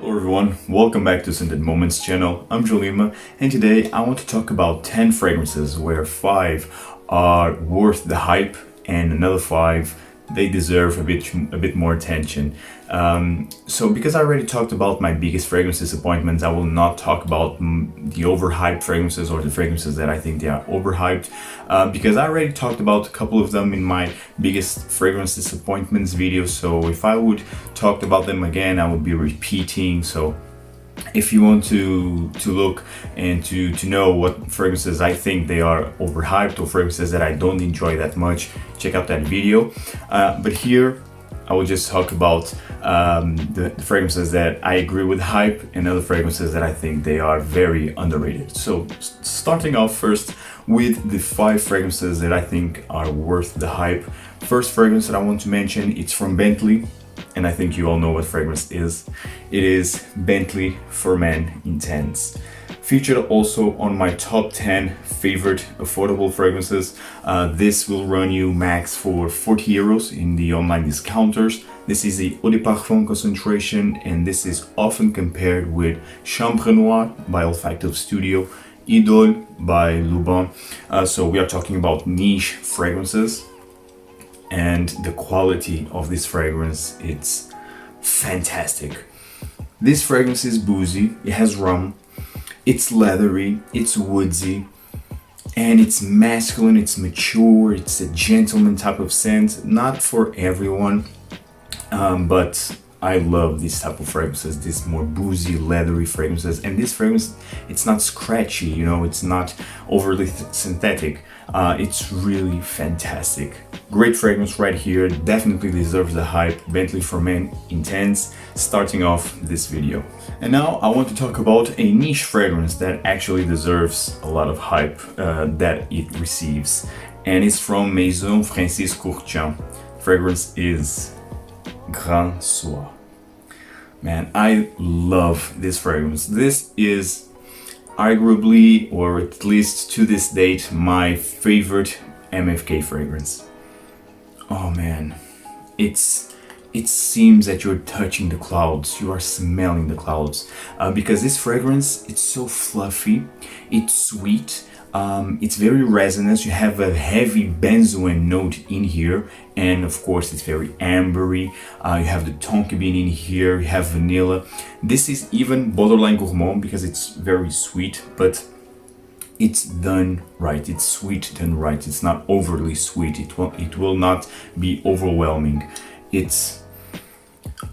Hello everyone, welcome back to Scented Moments channel. I'm Jolima and today I want to talk about 10 fragrances where 5 are worth the hype and another 5 they deserve a bit more attention. So because I already talked about my biggest fragrance disappointments, I will not talk about the overhyped fragrances or the fragrances that I think they are overhyped, because I already talked about a couple of them in my biggest fragrance disappointments video. So if I would talk about them again, I would be repeating. So if you want to look and to know what fragrances I think they are overhyped or fragrances that I don't enjoy that much, check out that video. But here I will just talk about the fragrances that I agree with hype and other fragrances that I think they are very underrated. So starting off first with the 5 fragrances that I think are worth the hype. First fragrance that I want to mention, it's from Bentley. And I think you all know what fragrance is. It is Bentley For Men Intense. Featured also on my top 10 favorite affordable fragrances. This will run you max for 40 euros in the online discounters. This is the Eau de Parfum concentration, and this is often compared with Chambre Noire by Olfactive Studio, Idole by Loewe. So we are talking about niche fragrances. And the quality of this fragrance, it's fantastic. This fragrance is boozy, it has rum, it's leathery, it's woodsy, and it's masculine, it's mature, it's a gentleman type of scent. Not for everyone, but I love this type of fragrances, this more boozy, leathery fragrances. And this fragrance, it's not scratchy, you know, it's not overly synthetic. It's really fantastic. Great fragrance right here, definitely deserves the hype. Bentley For Men Intense, starting off this video. And now I want to talk about a niche fragrance that actually deserves a lot of hype that it receives. And it's from Maison Francis Courtian. Fragrance is Grand Soir. Man, I love this fragrance. This is arguably, or at least to this date, my favorite MFK fragrance. Oh man, it seems that you're touching the clouds, you are smelling the clouds, because this fragrance, it's so fluffy, it's sweet, it's very resonant. You have a heavy benzoin note in here, and of course it's very ambery. You have the tonka bean in here, you have vanilla. This is even borderline gourmand because it's very sweet, but it's done right. It's sweet done right. It's not overly sweet. It will not be overwhelming.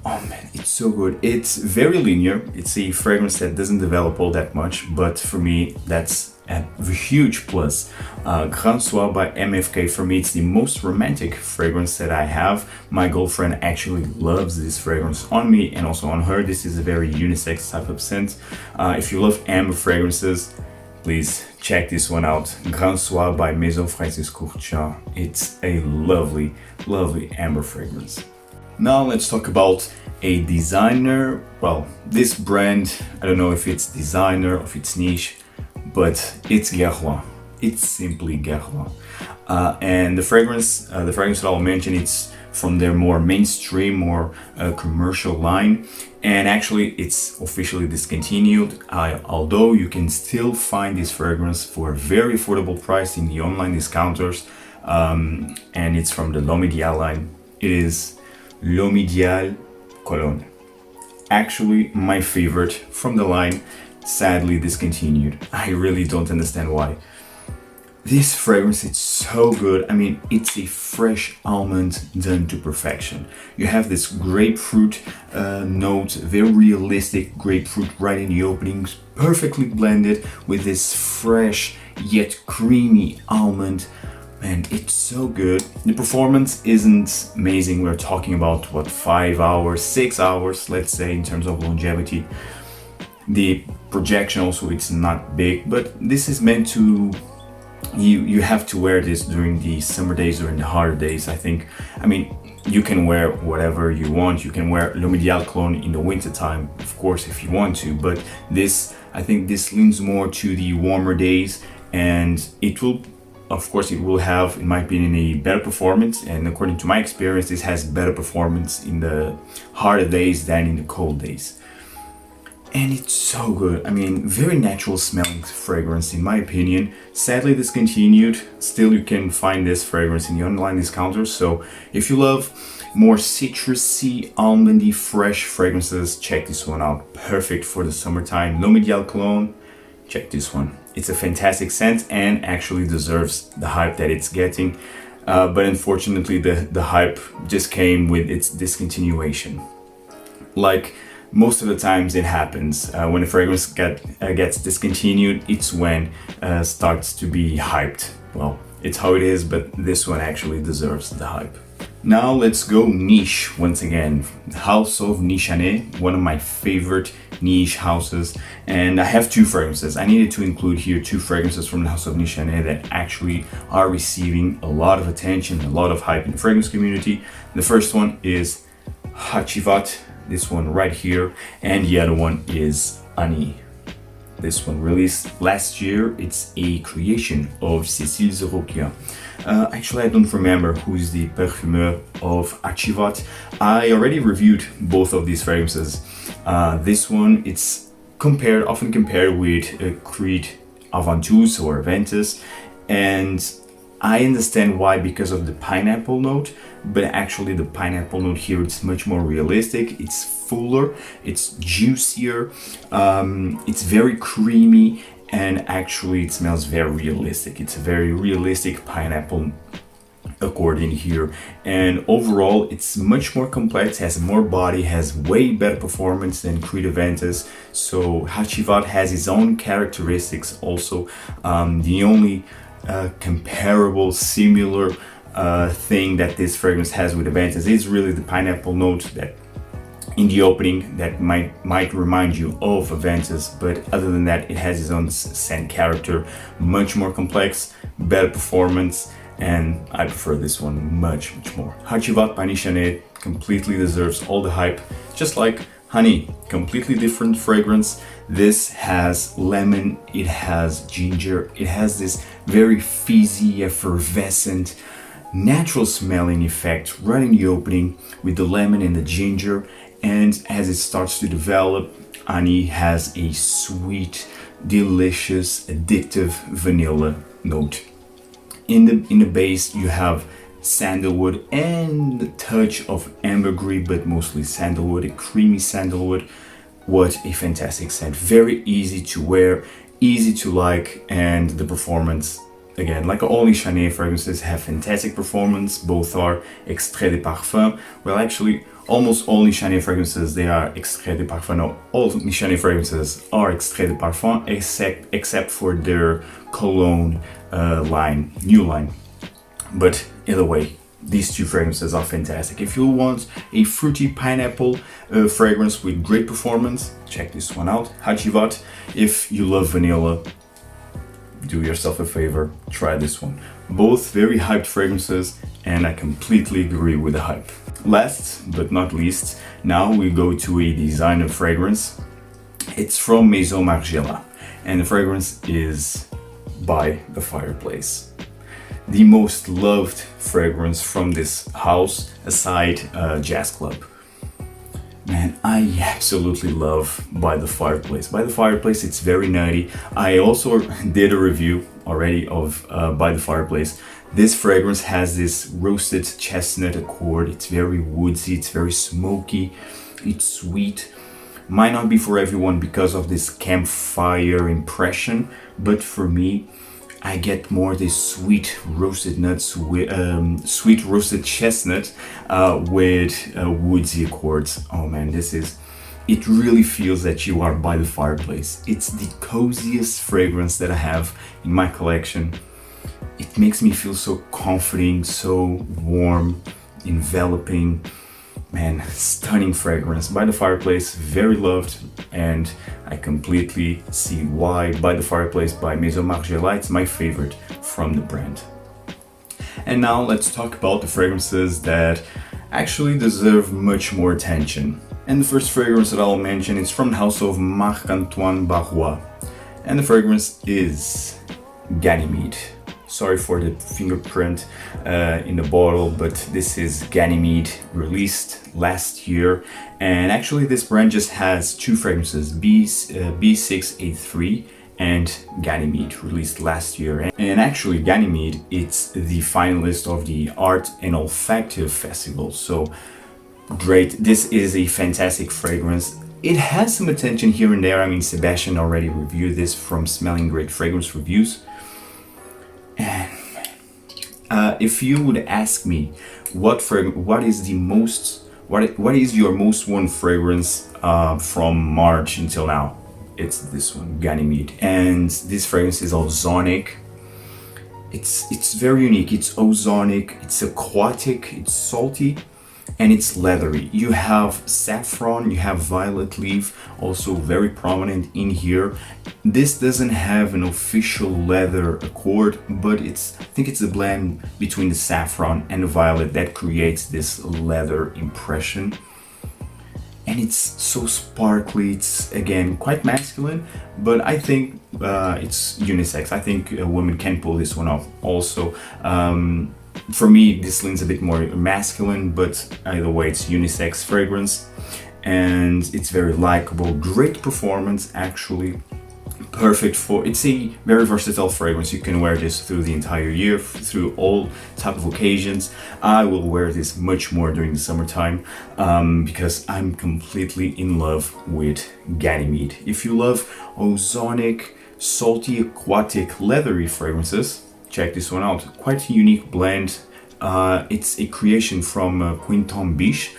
Oh man, it's so good. It's very linear. It's a fragrance that doesn't develop all that much, but for me, that's a huge plus. Grand Soir by MFK, for me, it's the most romantic fragrance that I have. My girlfriend actually loves this fragrance on me and also on her. This is a very unisex type of scent. If you love amber fragrances, please check this one out. Grand Soir by Maison Francis Courtian. It's a lovely, lovely amber fragrance. Now let's talk about a designer. Well, this brand, I don't know if it's designer or if it's niche, but it's Guerlain. It's simply Guerlain. And the fragrance that I'll mention, it's from their more mainstream, more commercial line. And actually it's officially discontinued, although you can still find this fragrance for a very affordable price in the online discounters. And it's from the Loewe line. It is L'Homme Cologne. Actually my favorite from the line, sadly discontinued. I really don't understand why. This fragrance, it's so good. I mean, it's a fresh almond done to perfection. You have this grapefruit note, very realistic grapefruit right in the openings, perfectly blended with this fresh yet creamy almond. And it's so good. The performance isn't amazing. We're talking about what, 5 hours, 6 hours, let's say, in terms of longevity. The projection also, it's not big, but this is meant to, you have to wear this during the summer days, during the hotter days, I think. I mean, you can wear whatever you want. You can wear L'Homme Cologne in the winter time, of course, if you want to, but this, I think this leans more to the warmer days, and it will, of course, it will have, in my opinion, a better performance. And according to my experience, this has better performance in the harder days than in the cold days. and it's so good. I mean, very natural smelling fragrance in my opinion. Sadly discontinued. Still you can find this fragrance in the online discounters. So if you love more citrusy, almondy, fresh fragrances, check this one out. Perfect for the summertime. One Cologne, check this one. It's a fantastic scent and actually deserves the hype that it's getting. But unfortunately the hype just came with its discontinuation. Like most of the times it happens when a fragrance gets discontinued, it's when starts to be hyped. Well, it's how it is, but this one actually deserves the hype. Now let's go niche once again. House of Nishane, one of my favorite niche houses, and I have two fragrances. I needed to include here two fragrances from the House of Nishane that actually are receiving a lot of attention, a lot of hype in the fragrance community. The first one is Hacivat, this one right here, and the other one is Ani. This one released last year. It's a creation of Cécile Zerokia. Actually, I don't remember who's the perfumeur of Hacivat. I already reviewed both of these fragrances. This one, it's often compared with Creed Aventus or Aventus, and I understand why, because of the pineapple note, but actually the pineapple note here, it's much more realistic. It's fuller, it's juicier, it's very creamy, and actually it smells very realistic. It's a very realistic pineapple accord in here, and overall it's much more complex, has more body, has way better performance than Creed Aventus. So Hacivat has its own characteristics also. The only comparable, similar thing that this fragrance has with Aventus is really the pineapple note that in the opening that might remind you of Aventus, but other than that, it has its own scent character, much more complex, better performance, and I prefer this one much more. Hacivat by Nishane completely deserves all the hype, just like Honey, completely different fragrance. This has lemon, it has ginger, it has this very fizzy, effervescent, natural smelling effect right in the opening with the lemon and the ginger, and as it starts to develop, Ani has a sweet, delicious, addictive vanilla note. In the base you have sandalwood and a touch of ambergris, but mostly sandalwood, a creamy sandalwood. What a fantastic scent. Very easy to wear, easy to like, and the performance, again, like all Nishane fragrances have fantastic performance. Both are extrait de parfum. Well, actually, almost all Nishane fragrances, they are extrait de parfum. No, all Nishane fragrances are extrait de parfum, except for their cologne line, new line. But either way, these two fragrances are fantastic. If you want a fruity pineapple fragrance with great performance, check this one out, Hacivat. If you love vanilla, do yourself a favor, try this one. Both very hyped fragrances, and I completely agree with the hype. Last but not least, now we go to a designer fragrance. It's from Maison Margiela, and the fragrance is by the Fireplace. The most loved fragrance from this house, aside Jazz Club. Man, I absolutely love By the Fireplace. By the Fireplace, it's very nutty. I also did a review already of By the Fireplace. This fragrance has this roasted chestnut accord. It's very woodsy, it's very smoky, it's sweet. Might not be for everyone because of this campfire impression, but for me, I get more this sweet roasted nuts with sweet roasted chestnut with woodsy accords. Oh man, it really feels that you are by the fireplace. It's the coziest fragrance that I have in my collection. It makes me feel so comforting, so warm, enveloping. Man, stunning fragrance. By the Fireplace, very loved, and I completely see why By the Fireplace by Maison Margiela, it's my favorite from the brand. And now let's talk about the fragrances that actually deserve much more attention. And the first fragrance that I'll mention is from the house of Marc-Antoine Barrois, and the fragrance is Ganymede. Sorry for the fingerprint in the bottle, but this is Ganymede, released last year. And actually this brand just has two fragrances, B683 and Ganymede, released last year. And actually Ganymede, it's the finalist of the Art and Olfactive Festival. So great, this is a fantastic fragrance. It has some attention here and there. I mean, Sebastian already reviewed this from Smelling Great Fragrance Reviews. And if you would ask me what is your most worn fragrance from March until now, it's this one, Ganymede. And this fragrance is ozonic. It's very unique. It's ozonic, it's aquatic, it's salty, and it's leathery. You have saffron, you have violet leaf, also very prominent in here. This doesn't have an official leather accord, but I think it's a blend between the saffron and the violet that creates this leather impression. And it's so sparkly. It's again quite masculine, but I think it's unisex. I think women can pull this one off also. For me, this leans a bit more masculine, but either way, it's unisex fragrance, and it's very likable. Great performance, actually. Perfect for, it's a very versatile fragrance. You can wear this through the entire year, through all type of occasions. I will wear this much more during the summertime because I'm completely in love with Ganymede. If you love ozonic, salty, aquatic, leathery fragrances, check this one out. Quite a unique blend. It's a creation from Quinton Biche,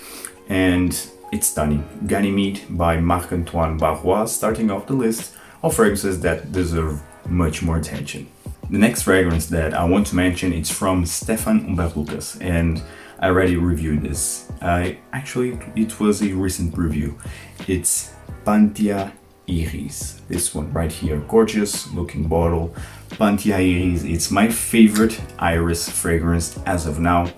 and it's stunning. Ganymede by Marc-Antoine Barrois, starting off the list of fragrances that deserve much more attention. The next fragrance that I want to mention is from Stephane Humbert, and I already reviewed this. Actually, it was a recent review. It's Panthea Iris. This one right here, gorgeous looking bottle. Panthea Iris, it's my favorite iris fragrance as of now.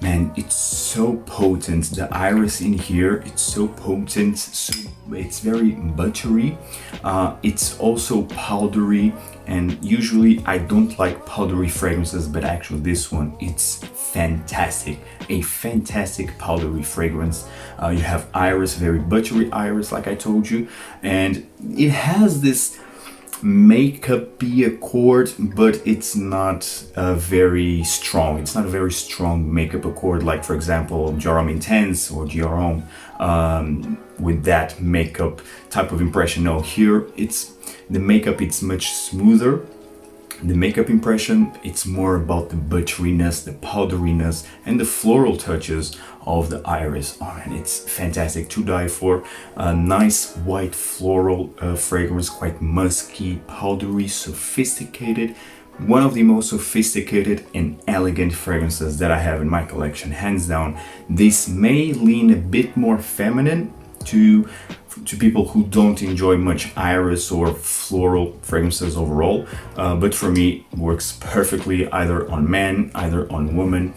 Man, it's so potent. The iris in here, it's so potent. It's very buttery. It's also powdery, and usually I don't like powdery fragrances, but actually this one, it's fantastic. A fantastic powdery fragrance. You have iris, very buttery iris, like I told you, and it has this makeup-y accord, but it's not very strong. It's not a very strong makeup accord, like for example Dior Intense or Dior with that makeup type of impression. No, here it's the makeup, it's much smoother. The makeup impression, it's more about the butteriness, the powderiness, and the floral touches of the iris. Oh man, it's fantastic to die for. A nice white floral fragrance, quite musky, powdery, sophisticated. One of the most sophisticated and elegant fragrances that I have in my collection, hands down. This may lean a bit more feminine to people who don't enjoy much iris or floral fragrances overall, but for me works perfectly either on men, either on women.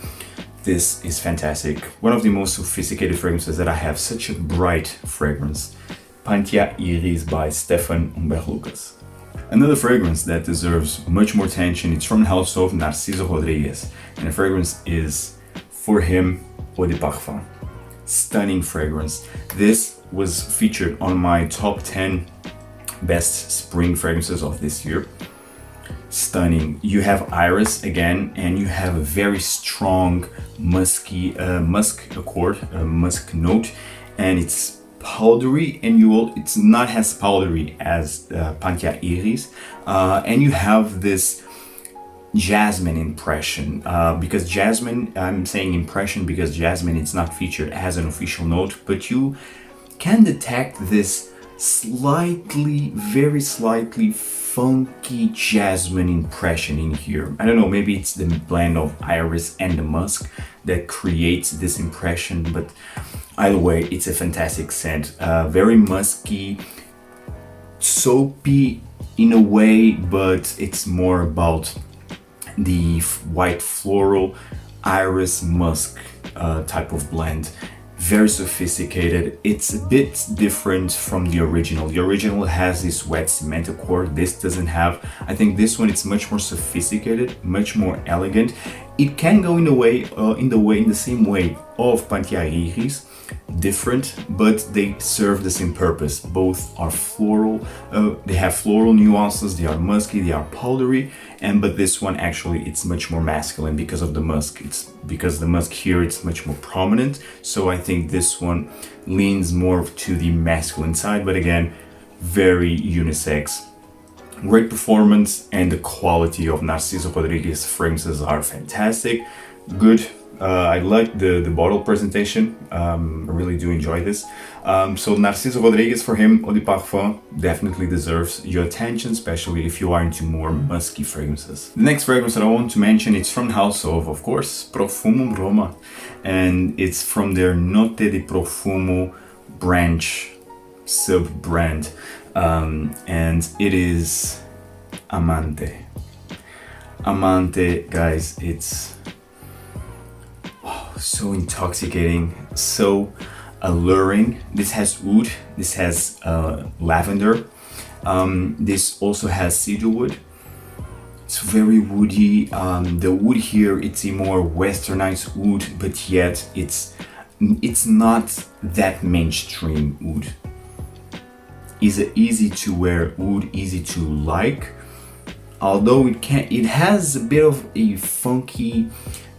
This is fantastic. One of the most sophisticated fragrances that I have, such a bright fragrance. Panthea Iris by Stephane Humbert. Another fragrance that deserves much more attention, it's from the house of Narciso Rodriguez, and the fragrance is For Him Eau de Parfum. Stunning fragrance. This was featured on my top 10 best spring fragrances of this year. Stunning. You have iris again, and you have a very strong musky musk accord, musk note, and it's powdery, and it's not as powdery as Panthea Iris, and you have this jasmine impression, because jasmine, I'm saying impression because jasmine, it's not featured as an official note, but you can detect this slightly, very slightly funky jasmine impression in here. I don't know, maybe it's the blend of iris and the musk that creates this impression, but either way, it's a fantastic scent. Very musky, soapy in a way, but it's more about the white floral iris musk type of blend. very sophisticated. It's a bit different from the original. The original has this wet cement core, this doesn't have. I think this one, it's much more sophisticated, much more elegant. It can go in the same way of Panthea Iris, different, but they serve the same purpose. Both are floral, they have floral nuances, they are musky, they are powdery, but this one actually it's much more masculine because of the musk. It's because the musk here it's much more prominent, so I think this one leans more to the masculine side, but again, very unisex. Great performance, and the quality of Narciso Rodriguez fragrances are fantastic. Good. I like the bottle presentation. I really do enjoy this. So Narciso Rodriguez, for him, Eau de Parfum definitely deserves your attention, especially if you are into more musky fragrances. The next fragrance that I want to mention, it's from the house of course, Profumum Roma, and it's from their Note de Profumo branch, sub-brand, and it is Amante. Amante, guys, it's so intoxicating, so alluring. This has oud, this has lavender, this also has cedarwood. It's very woody. The wood here, it's a more westernized wood, but yet it's not that mainstream wood. It's an easy to wear wood, easy to like, although it has a bit of a funky,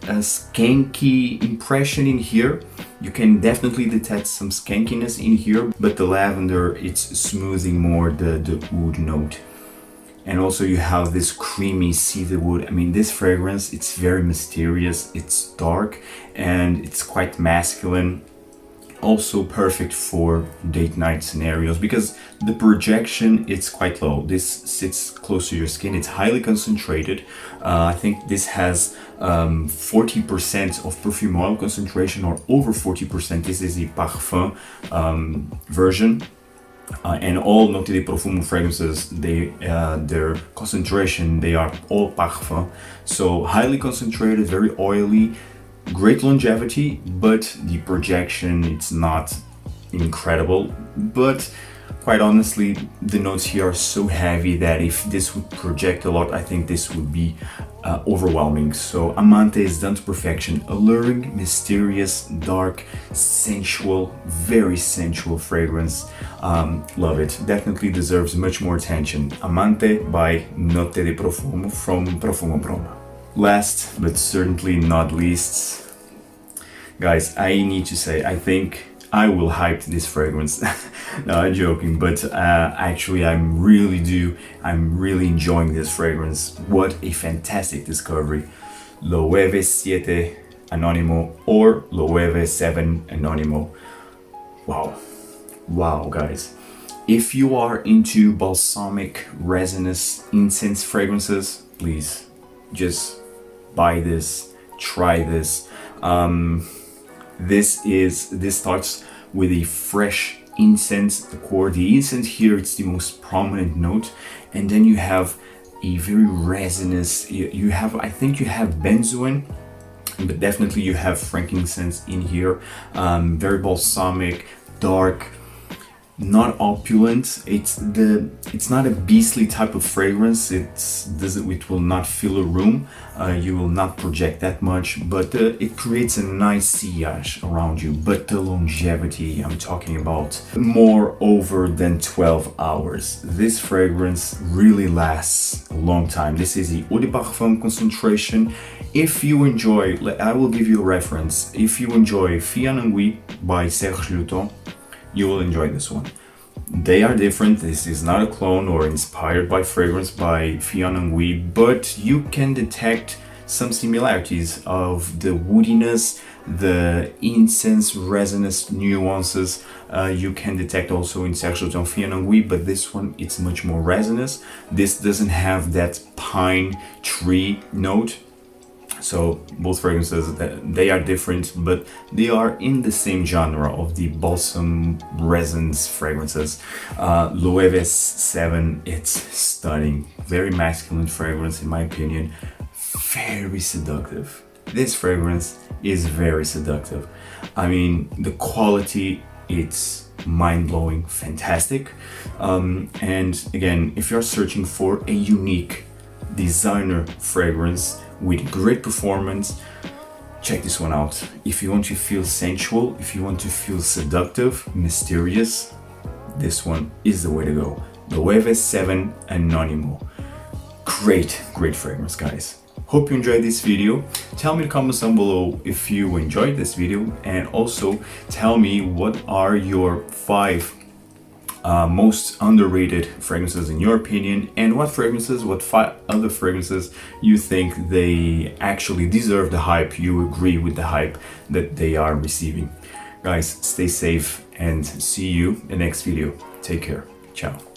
skanky impression in here. You can definitely detect some skankiness in here, but the lavender, it's smoothing more the wood note. And also you have this creamy cedarwood. I mean, this fragrance, it's very mysterious, it's dark, and it's quite masculine. Also perfect for date night scenarios because the projection, it's quite low. This sits close to your skin, it's highly concentrated. I think this has 40% of perfume oil concentration, or over 40%. This is the parfum version. And all Note de Profumo fragrances, their concentration, they are all parfum. So highly concentrated, very oily, great longevity, but the projection, it's not incredible. But quite honestly, the notes here are so heavy that if this would project a lot, I think this would be overwhelming. So Amante is done to perfection. Alluring, mysterious, dark, sensual, very sensual fragrance. Love it. Definitely deserves much more attention. Amante by Note de Profumo from Profumum Roma. Last but certainly not least, guys, I need to say, I think I will hype this fragrance. No, I'm joking, but actually I'm really enjoying this fragrance. What a fantastic discovery. Loewe 7 Anonimo or Loewe 7 Anonimo. Wow, guys. If you are into balsamic, resinous, incense fragrances, please just buy this, try this. This starts with a fresh incense core. The incense here, it's the most prominent note, and then you have a very resinous. I think you have benzoin, but definitely you have frankincense in here. Very balsamic, dark. Not opulent. It's not a beastly type of fragrance. It will not fill a room. You will not project that much, but it creates a nice sillage around you. But the longevity, I'm talking about more over than 12 hours. This fragrance really lasts a long time. This is the Eau de Parfum concentration. If you enjoy, I will give you a reference. If you enjoy Fian Angui by Serge Lutton, you will enjoy this one. They are different. This is not a clone or inspired by fragrance by Fian Angui, but you can detect some similarities of the woodiness, the incense resinous nuances. You can detect also in Serge Lutton Fian Angui, but this one, it's much more resinous. This doesn't have that pine tree note. So both fragrances, they are different, but they are in the same genre of the balsam resins fragrances. Loewe 7, it's stunning. Very masculine fragrance in my opinion. Very seductive. This fragrance is very seductive. I mean, the quality, it's mind-blowing, fantastic. And again, if you're searching for a unique designer fragrance with great performance, check this one out. If you want to feel sensual, if you want to feel seductive, mysterious, this one is the way to go. Loewe 7 Anonimo. Great fragrance, guys. Hope you enjoyed this video. Tell me in the comments down below if you enjoyed this video, and also tell me what are your 5 most underrated fragrances in your opinion, and what 5 other fragrances you think they actually deserve the hype, you agree with the hype that they are receiving. Guys, stay safe and see you in the next video. Take care. Ciao.